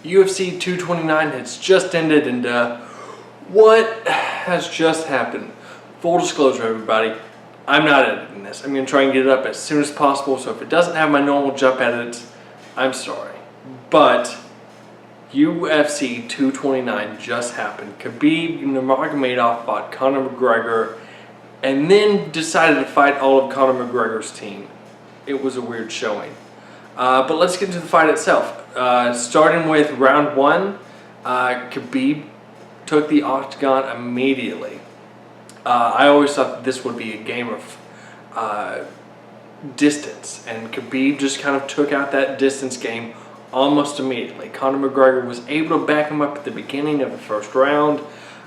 UFC 229 has just ended, and what has just happened? Full disclosure, everybody, I'm not editing this. I'm going to try and get it up as soon as possible, so if it doesn't have my normal jump edits, I'm sorry. But UFC 229 just happened. Khabib Nurmagomedov fought Conor McGregor and then decided to fight all of Conor McGregor's team. It was a weird showing. But let's get into the fight itself. Starting with round one, Khabib took the octagon immediately. I always thought that this would be a game of distance, and Khabib just kind of took out that distance game almost immediately. Conor McGregor was able to back him up at the beginning of the first round,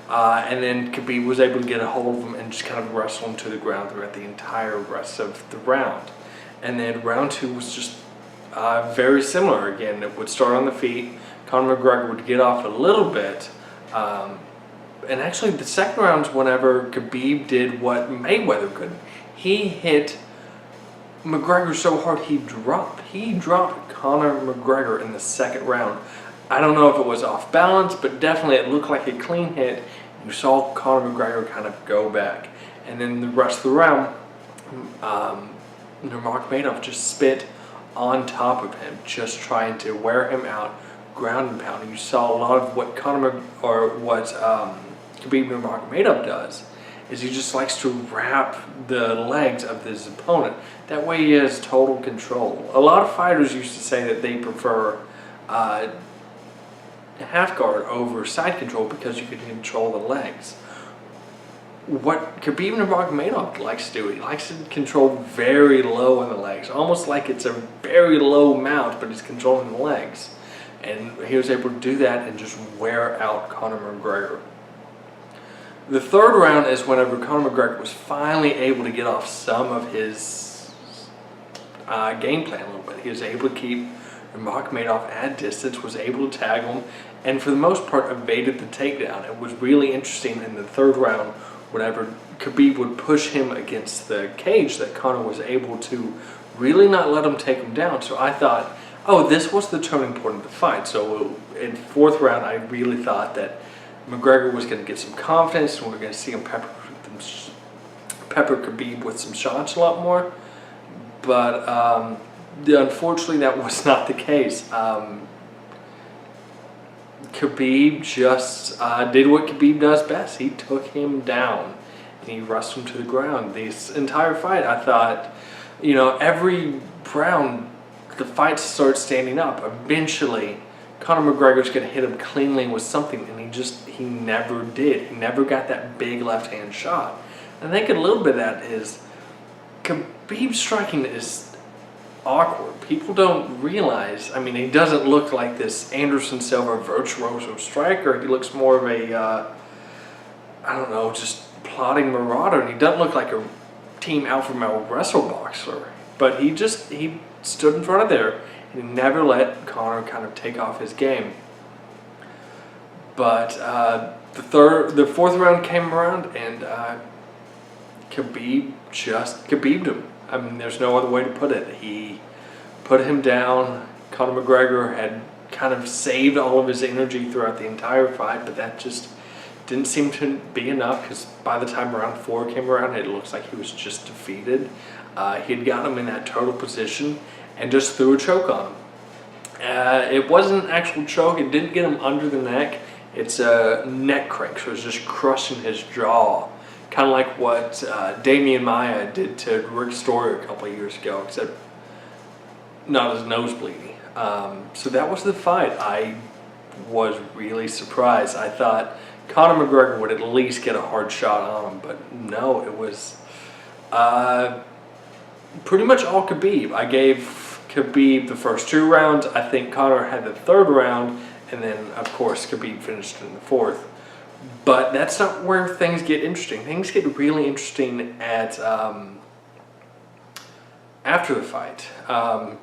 and then Khabib was able to get a hold of him and just kind of wrestle him to the ground throughout the entire rest of the round. And then round two was just very similar again. It would start on the feet. Conor McGregor would get off a little bit. And actually the second round is whenever Khabib did what Mayweather couldn't. He hit McGregor so hard he dropped Conor McGregor in the second round. I don't know if it was off balance, but definitely it looked like a clean hit. You saw Conor McGregor kind of go back. And then the rest of the round, Nurmagomedov just spit on top of him, just trying to wear him out, ground and pound. You saw a lot of what Khabib Nurmagomedov does, is he just likes to wrap the legs of his opponent. That way he has total control. A lot of fighters used to say that they prefer half guard over side control because you can control the legs. What Khabib Nurmagomedov likes to do, he likes to control very low in the legs, almost like it's a very low mount, but he's controlling the legs. And he was able to do that and just wear out Conor McGregor. The third round is whenever Conor McGregor was finally able to get off some of his game plan a little bit. He was able to keep Nurmagomedov at distance, was able to tag him, and for the most part evaded the takedown. It was really interesting in the third round whenever Khabib would push him against the cage that Conor was able to really not let him take him down. So I thought, oh, this was the turning point of the fight. So in fourth round, I really thought that McGregor was going to get some confidence, and we're going to see him pepper Khabib with some shots a lot more. But unfortunately, that was not the case. Khabib just did what Khabib does best. He took him down and he wrestled him to the ground. This entire fight, I thought, you know, every round the fight starts standing up. Eventually, Conor McGregor's going to hit him cleanly with something, and he never did. He never got that big left hand shot. I think a little bit of that is Khabib's striking is awkward. People don't realize, I mean, he doesn't look like this Anderson Silva virtuoso striker. He looks more of a, I don't know, just plodding marauder, and he doesn't look like a Team Alpha Male wrestle boxer. But he stood in front of there, and he never let Conor kind of take off his game. But the fourth round came around, and Khabib just Khabib'd him. I mean, there's no other way to put it. He put him down. Conor McGregor had kind of saved all of his energy throughout the entire fight, but that just didn't seem to be enough, because by the time round four came around, it looks like he was just defeated. He had gotten him in that total position and just threw a choke on him. It wasn't an actual choke. It didn't get him under the neck. It's a neck crank, so it was just crushing his jaw. Kind of like what Damian Maia did to Rick Story a couple of years ago, except not his nose bleeding. So that was the fight. I was really surprised. I thought Conor McGregor would at least get a hard shot on him, but no, it was pretty much all Khabib. I gave Khabib the first two rounds. I think Conor had the third round, and then, of course, Khabib finished in the fourth. But that's not where things get interesting. Things get really interesting at after the fight.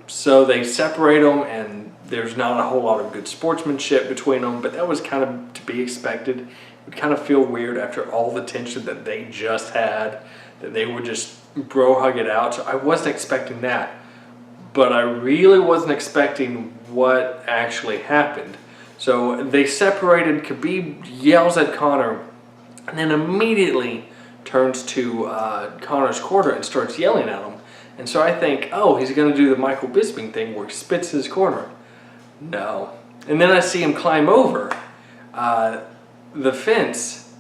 So they separate them, and there's not a whole lot of good sportsmanship between them, but that was kind of to be expected. It would kind of feel weird after all the tension that they just had, that they would just bro hug it out. So I wasn't expecting that. But I really wasn't expecting what actually happened. So they separated. Khabib yells at Conor, and then immediately turns to Conor's corner and starts yelling at him. And so I think, oh, he's going to do the Michael Bisping thing where he spits his corner. No. And then I see him climb over the fence,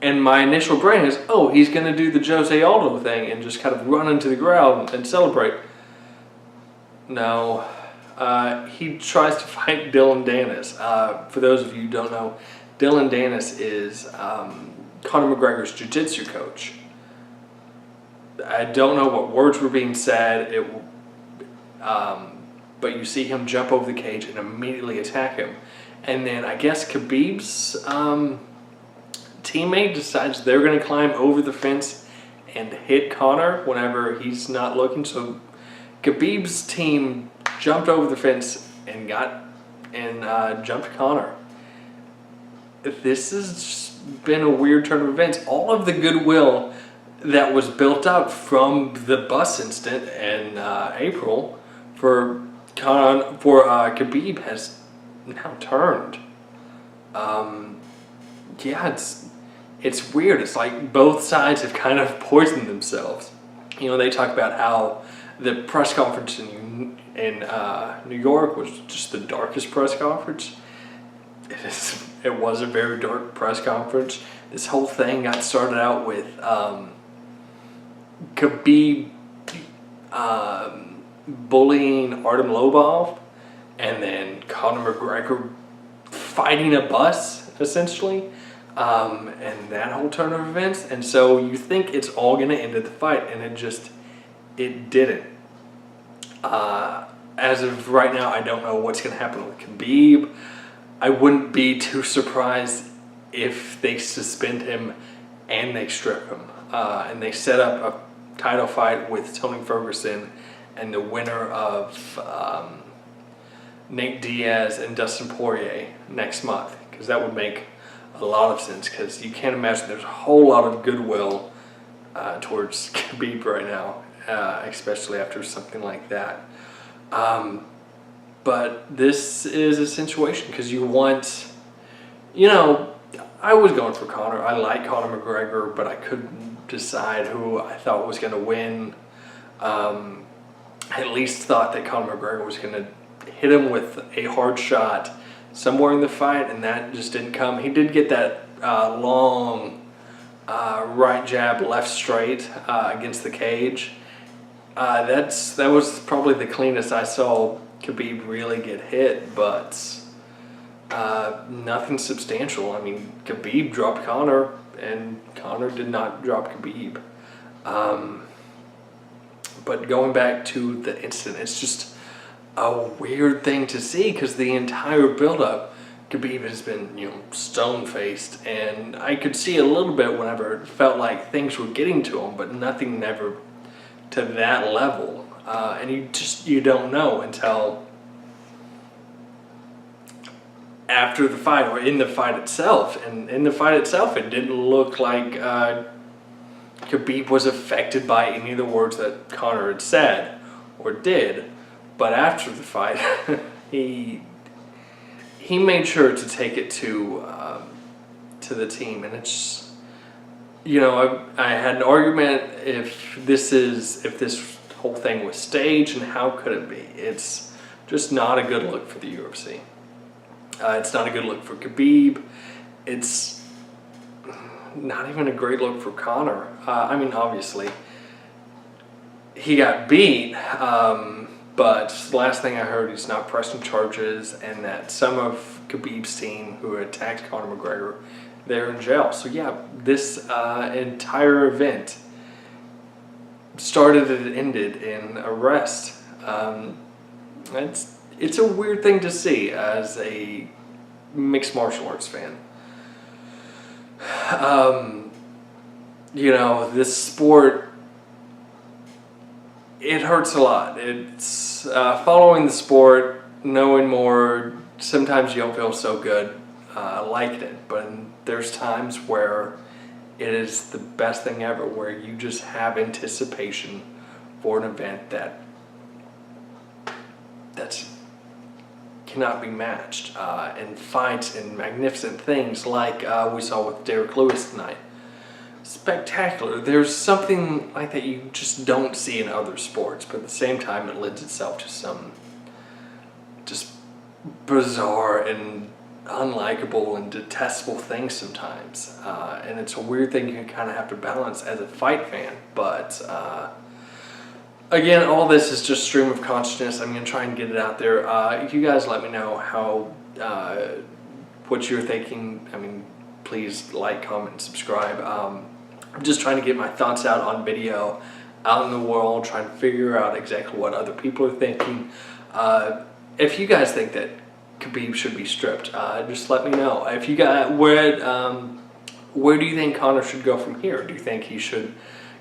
and my initial brain is, oh, he's going to do the Jose Aldo thing and just kind of run into the ground and celebrate. No. He tries to fight Dylan Dennis. For those of you who don't know, Dylan Dennis is Conor McGregor's jiu-jitsu coach. I don't know what words were being said, but you see him jump over the cage and immediately attack him. And then I guess Khabib's teammate decides they're going to climb over the fence and hit Conor whenever he's not looking. So Khabib's team jumped over the fence and jumped Conor. This has been a weird turn of events. All of the goodwill that was built up from the bus incident in April for Khabib has now turned. Yeah, it's weird. It's like both sides have kind of poisoned themselves. You know, they talk about how the press conference in New York was just the darkest press conference. It was a very dark press conference. This whole thing got started out with Khabib bullying Artem Lobov, and then Conor McGregor fighting a bus, essentially, and that whole turn of events. And so you think it's all going to end at the fight, and it didn't. As of right now, I don't know what's going to happen with Khabib. I wouldn't be too surprised if they suspend him and they strip him. And they set up a title fight with Tony Ferguson and the winner of Nate Diaz and Dustin Poirier next month. Because that would make a lot of sense. Because you can't imagine there's a whole lot of goodwill towards Khabib right now. Especially after something like that. But this is a situation because you want, you know, I was going for Conor. I like Conor McGregor, but I couldn't decide who I thought was going to win. I at least thought that Conor McGregor was going to hit him with a hard shot somewhere in the fight, and that just didn't come. He did get that long right jab, left straight against the cage. That was probably the cleanest I saw Khabib really get hit, but nothing substantial. I mean, Khabib dropped Conor, and Conor did not drop Khabib. But going back to the incident, it's just a weird thing to see because the entire build-up, Khabib has been, you know, stone-faced, and I could see a little bit whenever it felt like things were getting to him, but nothing never to that level. And you don't know until after the fight or in the fight itself. And in the fight itself, it didn't look like Khabib was affected by any of the words that Conor had said or did. But after the fight, he made sure to take it to the team. And it's, you know, I had an argument if this whole thing was staged, and how could it be? It's just not a good look for the UFC. It's not a good look for Khabib. It's not even a great look for Conor. I mean, obviously, he got beat, but the last thing I heard, he's not pressing charges, and that some of Khabib's team who attacked Conor McGregor, they're in jail. So yeah, this entire event started and ended in arrest. It's a weird thing to see as a mixed martial arts fan. You know, this sport, it hurts a lot. It's following the sport, knowing more, sometimes you don't feel so good liking it, but there's times where it is the best thing ever, where you just have anticipation for an event that's cannot be matched in fights and magnificent things like we saw with Derrick Lewis tonight. Spectacular. There's something like that you just don't see in other sports, but at the same time it lends itself to some just bizarre and unlikable and detestable things sometimes. And it's a weird thing you kind of have to balance as a fight fan, but again, all this is just stream of consciousness. I'm going to try and get it out there. You guys let me know how, what you're thinking. I mean, please like, comment, and subscribe. I'm just trying to get my thoughts out on video, out in the world, trying to figure out exactly what other people are thinking. If you guys think that Khabib should be stripped, just let me know. If you got, where do you think Conor should go from here? Do you think he should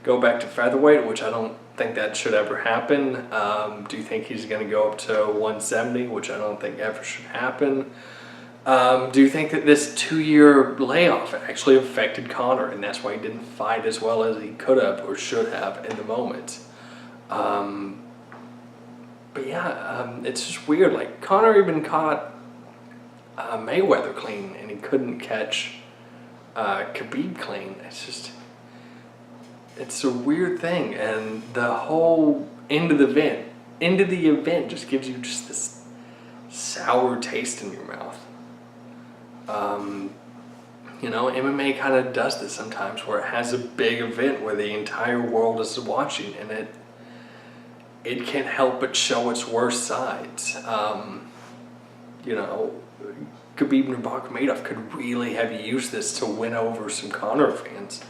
go back to featherweight, which I don't think that should ever happen? Do you think he's going to go up to 170, which I don't think ever should happen? Do you think that this 2-year layoff actually affected Conor, and that's why he didn't fight as well as he could have or should have in the moment? But yeah, it's just weird. Like, Conor even caught Mayweather clean, and he couldn't catch Khabib clean. It's a weird thing, and the whole end of the event just gives you just this sour taste in your mouth. You know, MMA kind of does this sometimes, where it has a big event where the entire world is watching, and it can't help but show its worst sides. You know, Khabib Nurmagomedov could really have used this to win over some Conor fans.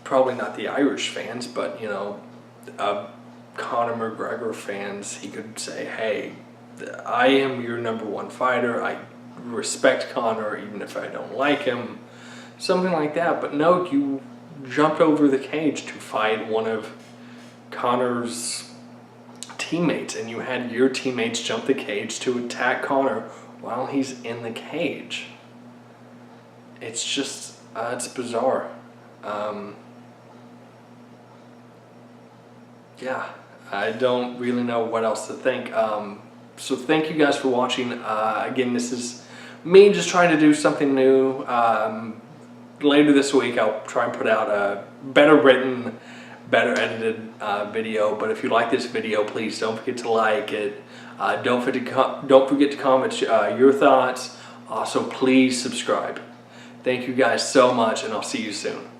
Probably not the Irish fans, but, you know, Conor McGregor fans. He could say, hey, I am your #1 fighter. I respect Conor even if I don't like him. Something like that. But no, you jumped over the cage to fight one of Conor's teammates, and you had your teammates jump the cage to attack Conor while he's in the cage. It's just, it's bizarre. Yeah, I don't really know what else to think. So thank you guys for watching. Again, this is me just trying to do something new. Later this week, I'll try and put out a better written, better edited video. But if you like this video, please don't forget to like it. Don't forget to comment your thoughts. Also, please subscribe. Thank you guys so much, and I'll see you soon.